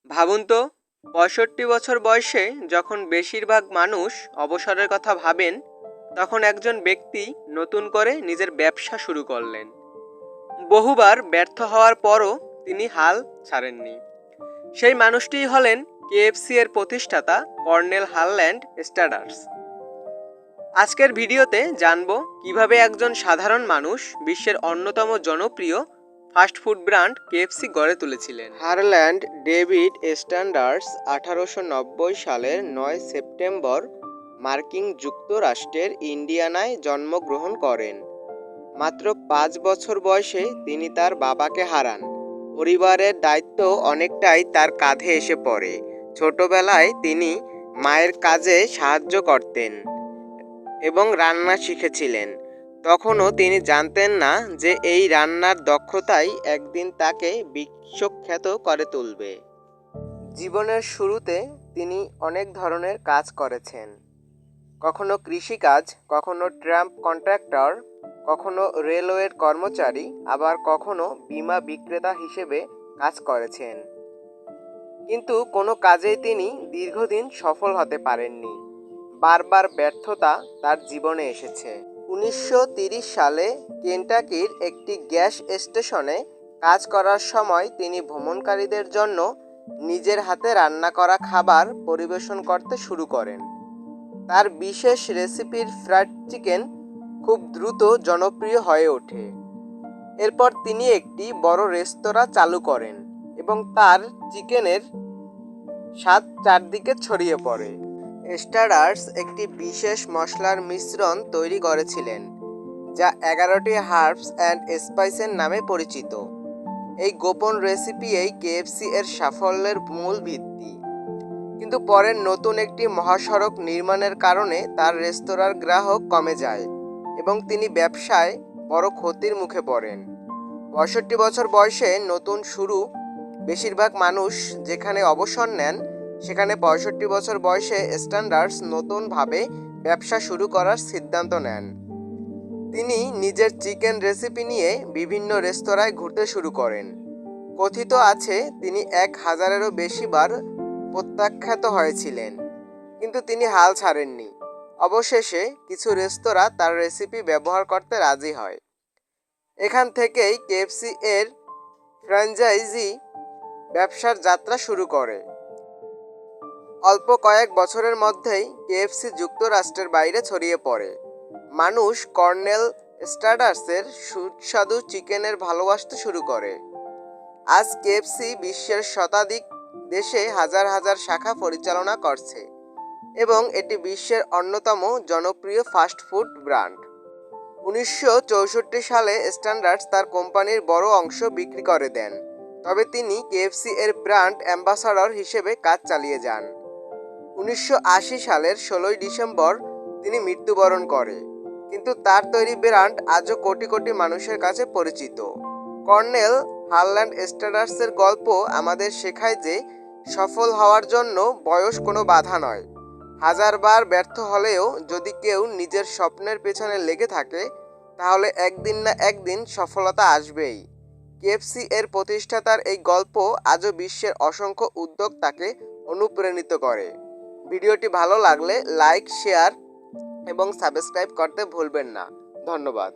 ভাবুন তো, ৬৫ বছর বয়সে যখন বেশিরভাগ মানুষ অবসরের কথা ভাবেন, তখন একজন ব্যক্তি নতুন করে নিজের ব্যবসা শুরু করলেন। বহুবার ব্যর্থ হওয়ার পরও তিনি হাল ছাড়েননি। সেই মানুষটিই হলেন কেএফসি এর প্রতিষ্ঠাতা কর্নেল হারল্যান্ড স্ট্যাডার্স। আজকের ভিডিওতে জানব কিভাবে একজন সাধারণ মানুষ বিশ্বের অন্যতম জনপ্রিয় ফাস্টফুড ব্র্যান্ড কেএফসি গড়ে তুলেছিলেন। হারল্যান্ড ডেভিড স্ট্যান্ডার্স 1890 সালের 9 সেপ্টেম্বর মার্কিন যুক্তরাষ্ট্রের ইন্ডিয়ানায় জন্মগ্রহণ করেন। মাত্র 5 বছর বয়সে তিনি তার বাবাকে হারান। পরিবারের দায়িত্ব অনেকটাই তার কাঁধে এসে পড়ে। ছোটবেলায় তিনি মায়ের কাজে সাহায্য করতেন এবং রান্না শিখেছিলেন। তখনও তিনি জানতেন না যে এই রান্নার দক্ষতাই একদিন তাকে বিশ্বখ্যাত করে তুলবে। জীবনের শুরুতে তিনি অনেক ধরনের কাজ করেছেন। কখনো কৃষিকাজ, কখনো ট্রাম্প কন্ট্রাক্টর, কখনো রেলওয়ের কর্মচারী, আবার কখনো বীমা বিক্রেতা হিসেবে কাজ করেছেন। কিন্তু কোনো কাজেই তিনি দীর্ঘদিন সফল হতে পারেননি। বারবার ব্যর্থতা তার জীবনে এসেছে। 1930 সালে কেন্টাকির একটি গ্যাস স্টেশনে কাজ করার সময় তিনি ভ্রমণকারীদের জন্য নিজের হাতে রান্না করা খাবার পরিবেশন করতে শুরু করেন। তার বিশেষ রেসিপির ফ্রাইড চিকেন খুব দ্রুত জনপ্রিয় হয়ে ওঠে। এরপর তিনি একটি বড় রেস্তোরাঁ চালু করেন এবং তার চিকেনের স্বাদ চারদিকে ছড়িয়ে পড়ে। স্টার্ডার্স একটি বিশেষ মশলার মিশ্রণ তৈরি করেছিলেন, যা 11টি হার্বস অ্যান্ড স্পাইসের নামে পরিচিত। এই গোপন রেসিপি এই কেএফসি এর সাফল্যের মূল ভিত্তি। কিন্তু পরে নতুন একটি মহাসড়ক নির্মাণের কারণে তার রেস্তোরাঁর গ্রাহক কমে যায় এবং তিনি ব্যবসায় বড় ক্ষতির মুখে পড়েন। 65 বছর বয়সে নতুন শুরু। বেশিরভাগ মানুষ যেখানে অবসর নেন, সেখানে 65 বছর বয়সে স্ট্যান্ডার্স নতুনভাবে ব্যবসা শুরু করার সিদ্ধান্ত নেন। তিনি নিজের চিকেন রেসিপি নিয়ে বিভিন্ন রেস্তোরাঁয় ঘুরতে শুরু করেন। কথিত আছে তিনি 1000-এরও বেশি বার প্রত্যাখ্যাত হয়েছিলেন, কিন্তু তিনি হাল ছাড়েননি। অবশেষে কিছু রেস্তোরাঁ তার রেসিপি ব্যবহার করতে রাজি হয়। এখান থেকেই কেএফসি এর ফ্র্যাঞ্চাইজি ব্যবসার যাত্রা শুরু করে। অল্প কয়েক বছরের মধ্যেই কেএফসি যুক্তরাষ্ট্রের বাইরে ছড়িয়ে পড়ে। মানুষ কর্নেল স্ট্যাডার্সের সুস্বাদু চিকেনের ভালোবাসতে শুরু করে। আজ কেএফসি বিশ্বের শতাধিক দেশে হাজার হাজার শাখা পরিচালনা করছে এবং এটি বিশ্বের অন্যতম জনপ্রিয় ফাস্টফুড ব্র্যান্ড। 1964 সালে স্ট্যান্ডার্স তার কোম্পানির বড় অংশ বিক্রি করে দেন, তবে তিনি কেএফসি এর ব্র্যান্ড অ্যাম্বাসাডর হিসেবে কাজ চালিয়ে যান। 1980 সালের 16 ডিসেম্বর তিনি মৃত্যুবরণ করে, কিন্তু তার তৈরি ব্র্যান্ড আজও কোটি কোটি মানুষের কাছে পরিচিত। কর্নেল হারল্যান্ড স্ট্যাডার্সের গল্প আমাদের শেখায় যে সফল হওয়ার জন্য বয়স কোনো বাধা নয়। হাজারবার ব্যর্থ হলেও যদি কেউ নিজের স্বপ্নের পেছনে লেগে থাকে, তাহলে একদিন না একদিন সফলতা আসবেই। কেএফসি এর প্রতিষ্ঠাতার এই গল্প আজও বিশ্বের অসংখ্য উদ্যোক্তাকে অনুপ্রাণিত করে। ভিডিওটি ভালো লাগলে লাইক, শেয়ার এবং সাবস্ক্রাইব করতে ভুলবেন না। ধন্যবাদ।